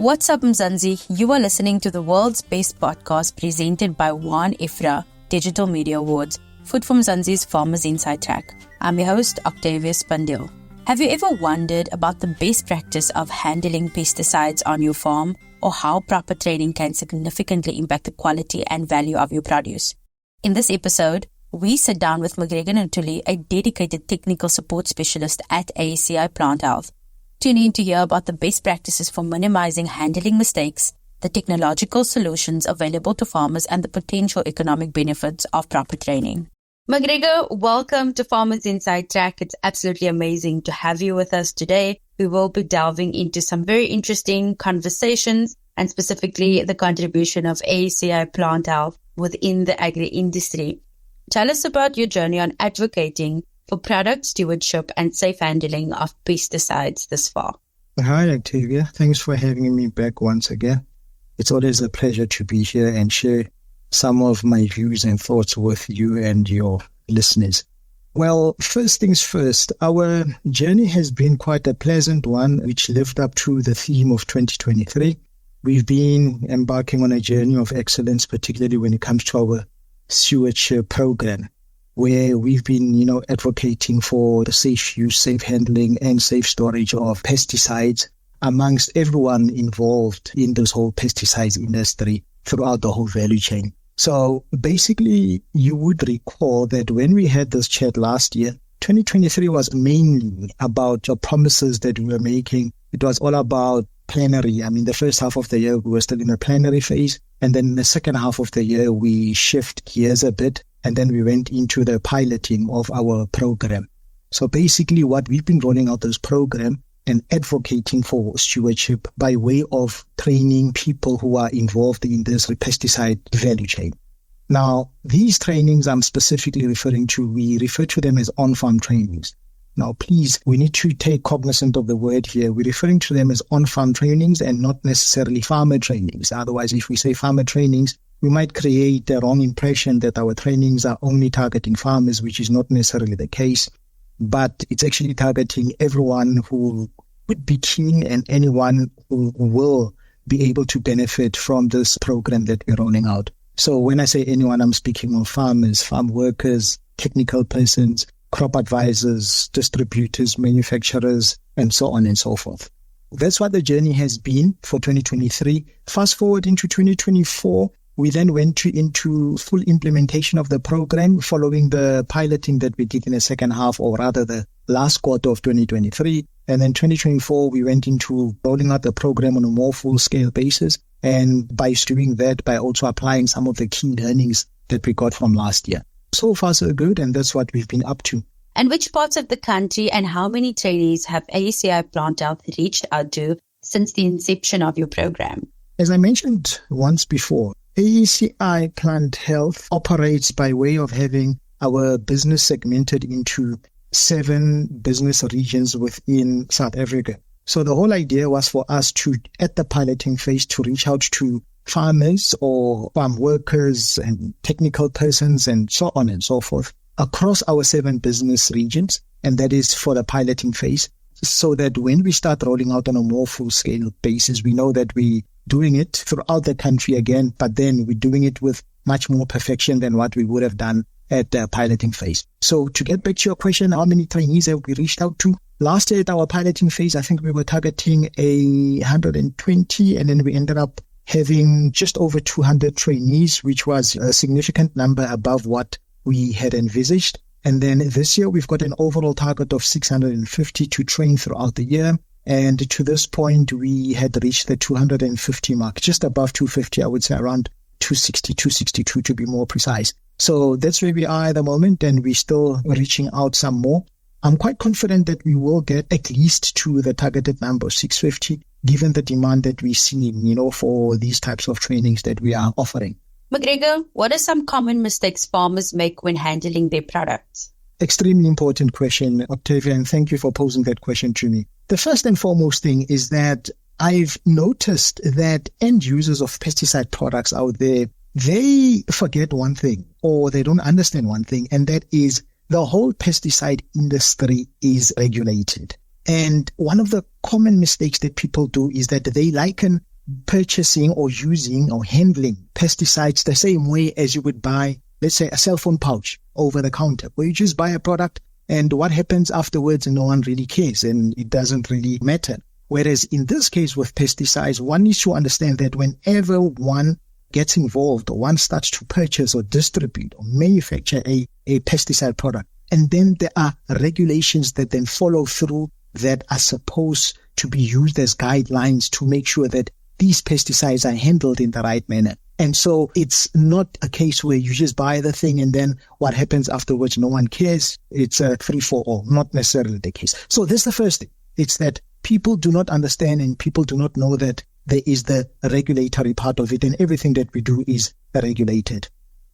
What's up, Mzansi? You are listening to the world's best podcast presented by One Ifra Digital Media Awards, Food from Mzansi's Farmers Inside Track. I'm your host, Octavius Pandil. Have you ever wondered about the best practice of handling pesticides on your farm, or how proper training can significantly impact the quality and value of your produce? In this episode, we sit down with McGreggor Ntuli, a dedicated technical support specialist at AECI Plant Health. Tune in to hear about the best practices for minimizing handling mistakes, the technological solutions available to farmers, and the potential economic benefits of proper training. McGregor, welcome to Farmers Inside Track. It's absolutely amazing to have you with us today. We will be delving into some very interesting conversations and specifically the contribution of AECI Plant Health within the agri-industry. Tell us about your journey on advocating for product stewardship and safe handling of pesticides this far. Hi, Octavia. Thanks for having me back once again. It's always a pleasure to be here and share some of my views and thoughts with you and your listeners. Well, first things first, our journey has been quite a pleasant one, which lived up to the theme of 2023. We've been embarking on a journey of excellence, particularly when it comes to our stewardship program, where we've been, advocating for the safe use, safe handling, and safe storage of pesticides amongst everyone involved in this whole pesticides industry throughout the whole value chain. So basically, you would recall that when we had this chat last year, 2023 was mainly about the promises that we were making. It was all about plenary. The first half of the year, we were still in a plenary phase. And then the second half of the year, we shift gears a bit. And then we went into the piloting of our program. So basically what we've been rolling out this program and advocating for stewardship by way of training people who are involved in this pesticide value chain. Now, these trainings I'm specifically referring to, we refer to them as on-farm trainings. Now, please, we need to take cognizant of the word here. We're referring to them as on-farm trainings and not necessarily farmer trainings. Otherwise, if we say farmer trainings, we might create the wrong impression that our trainings are only targeting farmers, which is not necessarily the case. But it's actually targeting everyone who would be keen and anyone who will be able to benefit from this program that we're rolling out. So when I say anyone, I'm speaking of farmers, farm workers, technical persons, crop advisors, distributors, manufacturers, and so on and so forth. That's what the journey has been for 2023. Fast forward into 2024, we then went into full implementation of the program following the piloting that we did in the second half, or rather the last quarter of 2023. And then 2024, we went into rolling out the program on a more full-scale basis. And by doing that, by also applying some of the key learnings that we got from last year. So far, so good, and that's what we've been up to. And which parts of the country and how many trainees have AECI Plant Health reached out to since the inception of your program? As I mentioned once before, AECI Plant Health operates by way of having our business segmented into 7 business regions within South Africa. So the whole idea was for us to, at the piloting phase, to reach out to farmers or farm workers and technical persons and so on and so forth across our 7 business regions. And that is for the piloting phase, so that when we start rolling out on a more full-scale basis, we know that we're doing it throughout the country again, but then we're doing it with much more perfection than what we would have done at the piloting phase. So to get back to your question, how many trainees have we reached out to? Last year at our piloting phase, I think we were targeting 120, and then we ended up having just over 200 trainees, which was a significant number above what we had envisaged. And then this year, we've got an overall target of 650 to train throughout the year. And to this point, we had reached the 250 mark, just above 250, I would say around 260, 262 to be more precise. So that's where we are at the moment, and we're still reaching out some more. I'm quite confident that we will get at least to the targeted number of 650, given the demand that we're seeing, for these types of trainings that we are offering. McGregor, what are some common mistakes farmers make when handling their products? Extremely important question, Octavia, and thank you for posing that question to me. The first and foremost thing is that I've noticed that end users of pesticide products out there, they forget one thing, or they don't understand one thing, and that is the whole pesticide industry is regulated. And one of the common mistakes that people do is that they liken purchasing or using or handling pesticides the same way as you would buy, let's say, a cell phone pouch over the counter, where you just buy a product and what happens afterwards, no one really cares and it doesn't really matter. Whereas in this case with pesticides, one needs to understand that whenever one gets involved or one starts to purchase or distribute or manufacture a pesticide product, and then there are regulations that then follow through that are supposed to be used as guidelines to make sure that these pesticides are handled in the right manner. And so it's not a case where you just buy the thing and then what happens afterwards, no one cares. It's a free-for-all, not necessarily the case. So this is the first thing. It's that people do not understand and people do not know that there is the regulatory part of it and everything that we do is regulated.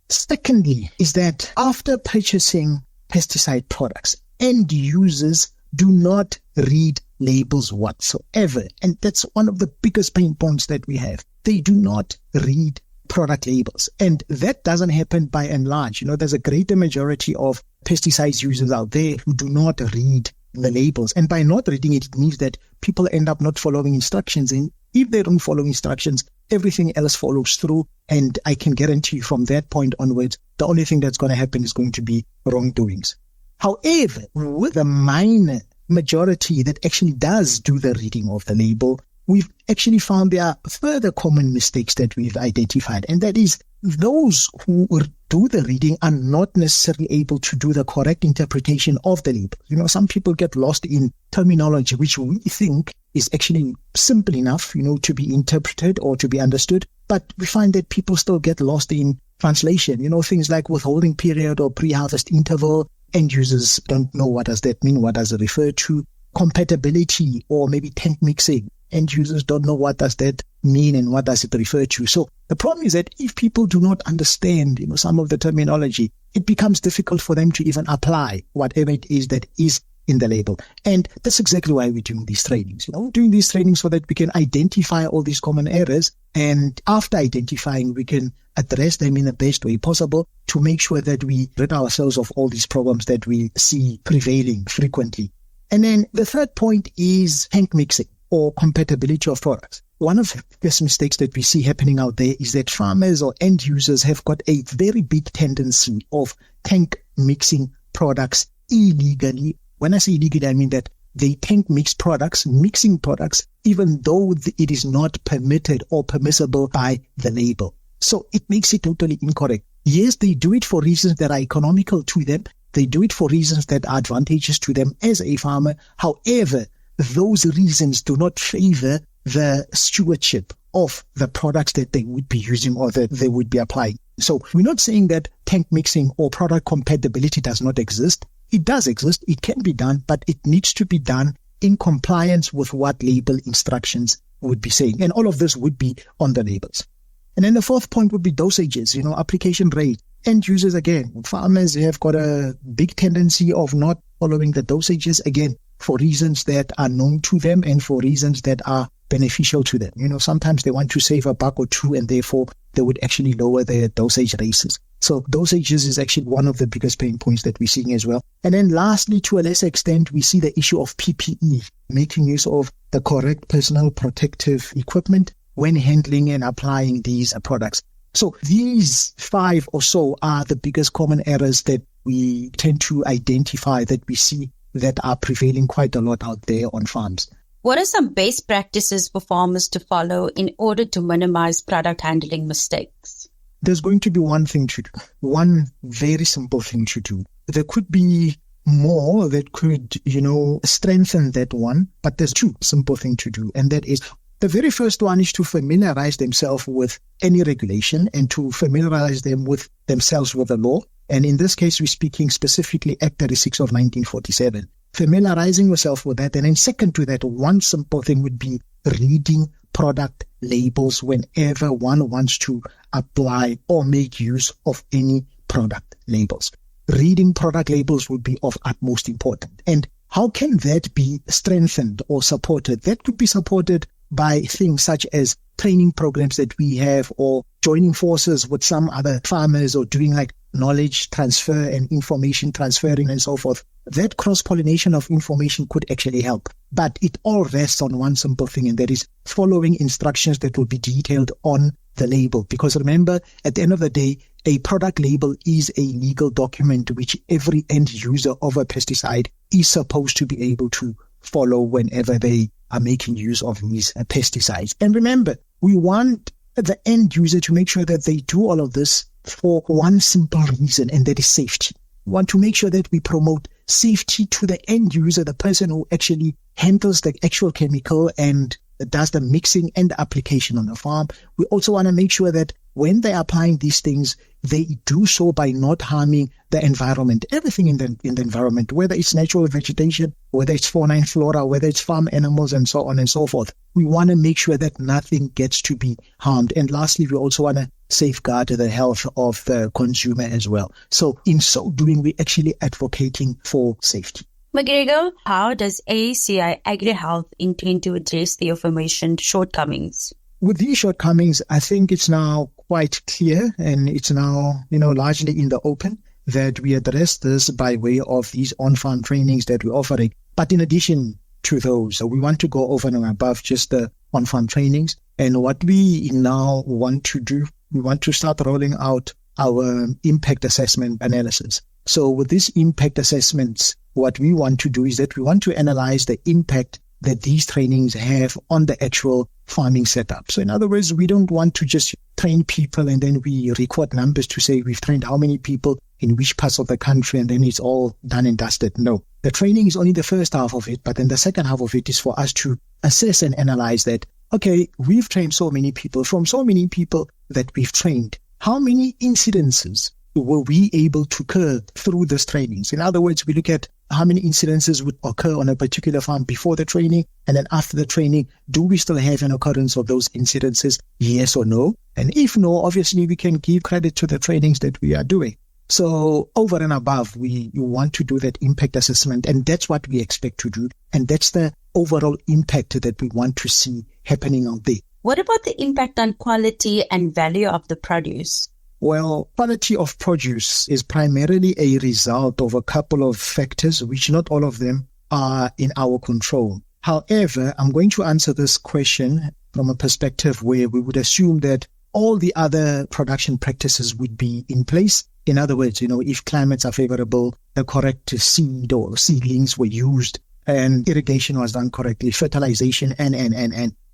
Secondly, is that after purchasing pesticide products, end users do not read labels whatsoever. And that's one of the biggest pain points that we have. They do not read product labels. And that doesn't happen by and large. There's a greater majority of pesticides users out there who do not read the labels. And by not reading it, it means that people end up not following instructions. And if they don't follow instructions, everything else follows through. And I can guarantee you from that point onwards, the only thing that's going to happen is going to be wrongdoings. However, with the minor majority that actually does do the reading of the label, we've actually found there are further common mistakes that we've identified. And that is those who do the reading are not necessarily able to do the correct interpretation of the label. Some people get lost in terminology, which we think is actually simple enough, to be interpreted or to be understood. But we find that people still get lost in translation, things like withholding period or pre-harvest interval. End users don't know what does that mean, what does it refer to. Compatibility or maybe tank mixing. End users don't know what does that mean and what does it refer to. So the problem is that if people do not understand, some of the terminology, it becomes difficult for them to even apply whatever it is that is in the label. And that's exactly why we're doing these trainings. We're doing these trainings so that we can identify all these common errors. And after identifying, we can address them in the best way possible to make sure that we rid ourselves of all these problems that we see prevailing frequently. And then the third point is tank mixing or compatibility of products. One of the biggest mistakes that we see happening out there is that farmers or end users have got a very big tendency of tank mixing products illegally. When I say illegally, I mean that they tank mix products, mixing products, even though it is not permitted or permissible by the label. So it makes it totally incorrect. Yes, they do it for reasons that are economical to them. They do it for reasons that are advantageous to them as a farmer. However, those reasons do not favor the stewardship of the products that they would be using or that they would be applying. So we're not saying that tank mixing or product compatibility does not exist. It does exist. It can be done, but it needs to be done in compliance with what label instructions would be saying. And all of this would be on the labels. And then the fourth point would be dosages, application rate. End users, again, farmers have got a big tendency of not following the dosages, again, for reasons that are known to them and for reasons that are beneficial to them. Sometimes they want to save a buck or two and therefore they would actually lower their dosage rates. So dosages is actually one of the biggest pain points that we're seeing as well. And then lastly, to a lesser extent, we see the issue of PPE, making use of the correct personal protective equipment when handling and applying these products. So these 5 or so are the biggest common errors that we tend to identify that we see that are prevailing quite a lot out there on farms. What are some best practices for farmers to follow in order to minimize product handling mistakes? There's going to be one thing to do, one very simple thing to do. There could be more that could, strengthen that one, but there's 2 simple things to do. And that is, the very first one is to familiarize themselves with any regulation and to familiarize themselves with the law. And in this case, we're speaking specifically Act 36 of 1947. Familiarizing yourself with that. And then second to that, one simple thing would be reading product labels whenever one wants to apply or make use of any product labels. Reading product labels would be of utmost importance. And how can that be strengthened or supported? That could be supported by things such as training programs that we have or joining forces with some other farmers or doing like knowledge transfer and information transferring and so forth, that cross-pollination of information could actually help. But it all rests on one simple thing, and that is following instructions that will be detailed on the label. Because remember, at the end of the day, a product label is a legal document which every end user of a pesticide is supposed to be able to follow whenever they are making use of these pesticides. And remember, we want the end user to make sure that they do all of this for one simple reason, and that is safety. We want to make sure that we promote safety to the end user, the person who actually handles the actual chemical and does the mixing and the application on the farm. We also want to make sure that when they're applying these things, they do so by not harming the environment, everything in the environment, whether it's natural vegetation, whether it's fauna and flora, whether it's farm animals, and so on and so forth. We want to make sure that nothing gets to be harmed. And lastly, we also want to safeguard the health of the consumer as well. So in so doing, we're actually advocating for safety. McGregor, how does AECI Agri-Health intend to address the aforementioned shortcomings? With these shortcomings, I think it's now quite clear, and it's now, largely in the open, that we address this by way of these on-farm trainings that we're offering. But in addition to those, we want to go over and above just the on-farm trainings. And what we now want to do, we want to start rolling out our impact assessment analysis. So with these impact assessments, what we want to do is that we want to analyze the impact that these trainings have on the actual farming setup. So in other words, we don't want to just train people and then we record numbers to say we've trained how many people in which parts of the country and then it's all done and dusted. No, the training is only the first half of it, but then the second half of it is for us to assess and analyze that, okay, we've trained so many people. From so many people that we've trained, how many incidences were we able to curb through these trainings? In other words, we look at how many incidences would occur on a particular farm before the training, and then after the training, do we still have an occurrence of those incidences? Yes or no? And if no, obviously we can give credit to the trainings that we are doing. So over and above, we want to do that impact assessment, and that's what we expect to do. And that's the overall impact that we want to see happening out there. What about the impact on quality and value of the produce? Well, quality of produce is primarily a result of a couple of factors, which not all of them are in our control. However, I'm going to answer this question from a perspective where we would assume that all the other production practices would be in place. In other words, if climates are favorable, the correct seed or seedlings were used and irrigation was done correctly, fertilization, and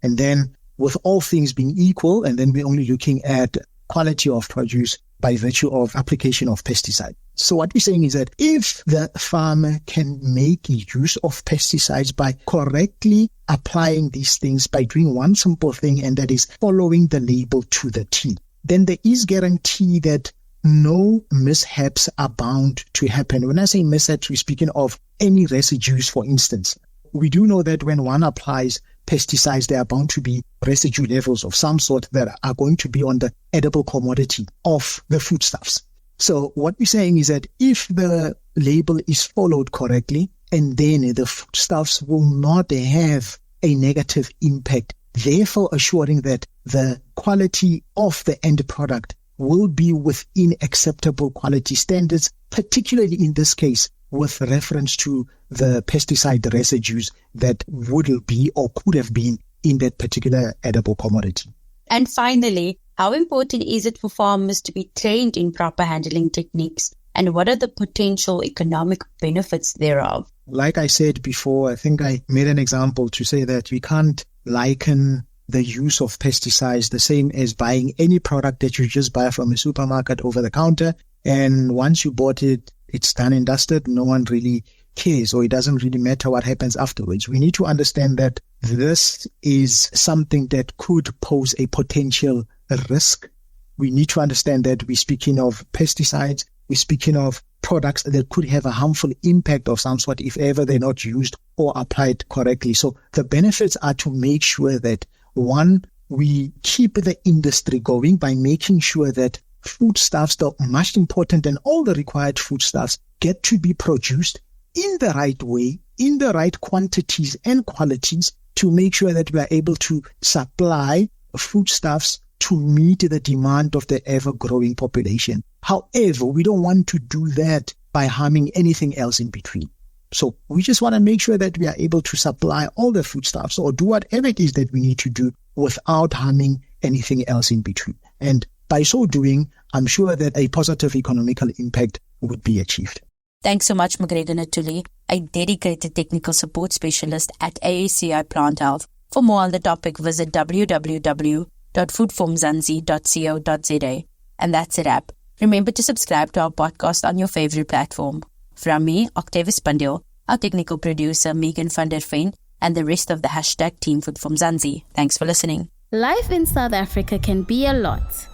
then with all things being equal, and then we're only looking at quality of produce by virtue of application of pesticide. So what we're saying is that if the farmer can make use of pesticides by correctly applying these things, by doing one simple thing, and that is following the label to the T, then there is guarantee that no mishaps are bound to happen. When I say mishaps, we're speaking of any residues, for instance. We do know that when one applies pesticides, there are bound to be residue levels of some sort that are going to be on the edible commodity of the foodstuffs. So what we're saying is that if the label is followed correctly, and then the foodstuffs will not have a negative impact, therefore assuring that the quality of the end product will be within acceptable quality standards, particularly in this case with reference to the pesticide residues that would be or could have been in that particular edible commodity. And finally, how important is it for farmers to be trained in proper handling techniques, and what are the potential economic benefits thereof? Like I said before, I think I made an example to say that we can't liken the use of pesticides the same as buying any product that you just buy from a supermarket over the counter. And once you bought it, it's done and dusted. No one really cares, or it doesn't really matter what happens afterwards. We need to understand that this is something that could pose a potential risk. We need to understand that we're speaking of pesticides. We're speaking of products that could have a harmful impact of some sort if ever they're not used or applied correctly. So the benefits are to make sure that, one, we keep the industry going by making sure that foodstuffs, the most important and all the required foodstuffs, get to be produced in the right way, in the right quantities and qualities, to make sure that we are able to supply foodstuffs to meet the demand of the ever-growing population. However, we don't want to do that by harming anything else in between. So we just want to make sure that we are able to supply all the foodstuffs or do whatever it is that we need to do without harming anything else in between. And by so doing, I'm sure that a positive economical impact would be achieved. Thanks so much, McGreggor Ntuli, a dedicated technical support specialist at AECI Plant Health. For more on the topic, visit www.foodformzansi.co.za. And that's a wrap. Remember to subscribe to our podcast on your favorite platform. From me, Octavius Pandil, our technical producer, Megan van der Veen, and the rest of the hashtag Team Food from Zanzi. Thanks for listening. Life in South Africa can be a lot.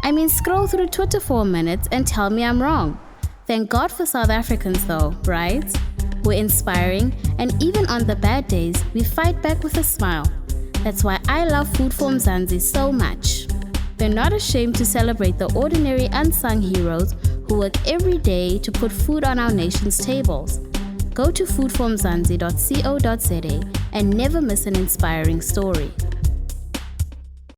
I mean, scroll through Twitter for a minute and tell me I'm wrong. Thank God for South Africans though, right? We're inspiring, and even on the bad days, we fight back with a smile. That's why I love Food for Mzansi so much. They're not ashamed to celebrate the ordinary unsung heroes who work every day to put food on our nation's tables. Go to foodformzansi.co.za and never miss an inspiring story.